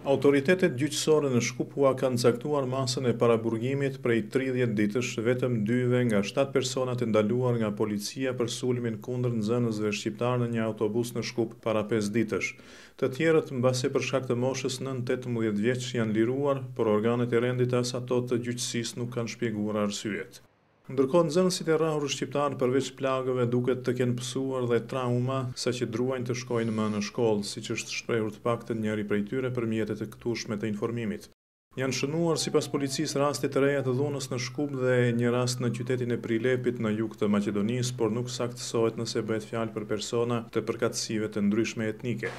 Autoritetet gjyqësore në Shkupua kanë caktuar masën e paraburgimit prej 30 ditësh vetëm 2 nga 7 personat e ndaluar nga policia për sulmin kundër nxënësve shqiptar në një autobus në Shkup para 5 ditësh. Të tjerët mbasi për shkak të moshës 9-18 vjeç janë liruar, por organet e rendit as ato të gjyqësisë nuk kanë shpjeguar arsyet. Ndërkohë nxënësit e rrahur shqiptar përveç plagëve duket të kenë pësuar dhe trauma saqë druajnë të shkojnë më në shkollë, siç është shprehur të paktën njëri prej tyre për mjetet e këtueshme të informimit. Janë shënuar sipas policisë raste të reja të dhunës në Shkup dhe një rast në qytetin e Prilepit në jug të Maqedonisë, por nuk saktësohet nëse bëhet fjalë për persona të përkatësive të ndryshme etnike.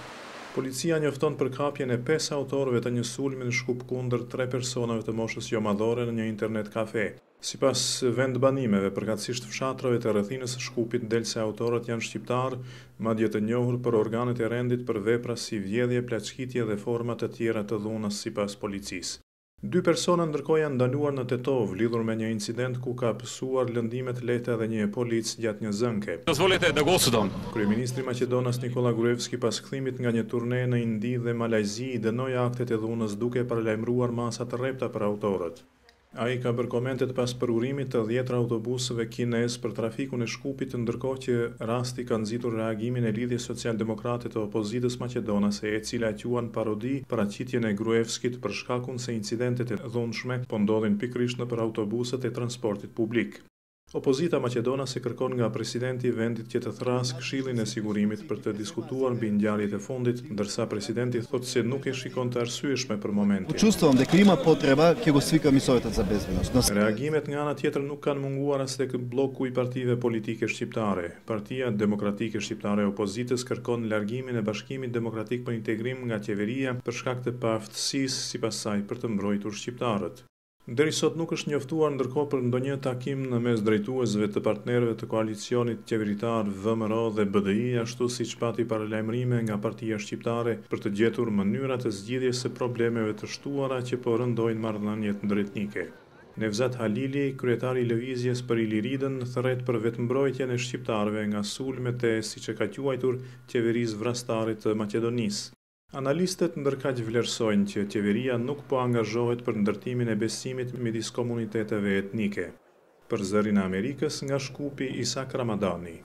Policia njofton për kapjen e 5 autorëve të një sulmi në Shkup kundër 3 personave të moshës jo madhore në një internet kafe. Sipas vendbanimeve, përkatësisht fshatrave të rrethinës së Shkupit, del se autorët janë shqiptar, madje të njohur për organet e rendit për vepra si vjedhje, plaçkitje dhe forma të tjera të dhunës sipas policisë. 2 persona ndërkohë janë ndaluar në Tetov lidhur me një incident ku ka pësuar lëndime të lehta dhe një polic gjatë një zënke. Kryeministri Maqedonas Nikola Gruevski pas kthimit nga një turne në Indi dhe Malajzi i dënoi aktet e dhunës duke paralajmëruar masa të rrepta për autorët. Ai ka bërë komentet pas përurimit të 10 autobusëve kinez për trafikun e Shkupit, ndërkohë që rasti ka nxitur reagimin e Lidhjes Social-Demokrate të Opozitës Maqedonase, e cila quan parodi paraqitjen e Gruevskit për shkakun se incidentet e dhunshme po ndodhin pikërisht nëpër autobuset e transportit publik. Opozita maqedonase kërkon nga presidenti i vendit që të thrasë Këshillin e Sigurimit për të diskutuar mbi ngjarjet e fundit, ndërsa presidenti thotë se nuk e shikon të arsyeshme për momentin. Čувствувам дека има потреба ќе го свикам и советот за безбедност. Reagimet nga ana tjetër nuk kanë munguar as tek bloku i partive politike shqiptare. Partia Demokratike Shqiptare e Opozitës kërkon largimin e Bashkimit Demokratik për Integrim nga qeveria për shkak të paaftësisë sipas saj për të mbrojtur shqiptarët. Deri sot nuk është njoftuar ndërkohë për ndonjë takim në mes drejtuesve të partnerëve të koalicionit qeveritar VMRO dhe BDI, ashtu siç pati paralajmërime nga Partia Shqiptare për të gjetur mënyra të zgjidhjes së problemeve të shtuara që po rëndojnë marrëdhëniet ndërretnike. Nevzat Halili, kryetari i lëvizjes për Iliridën, thret për vetëmbrojtjen e shqiptarëve nga sulmet e, siç e ka quajtur, qeverisë vrastare të Maqedonisë. Analistët ndërkaq vlerësojnë që qeveria nuk po angazhohet për ndërtimin e besimit midis komuniteteve etnike. Për Zërin e Amerikës, nga Shkupi, Isak Ramadani.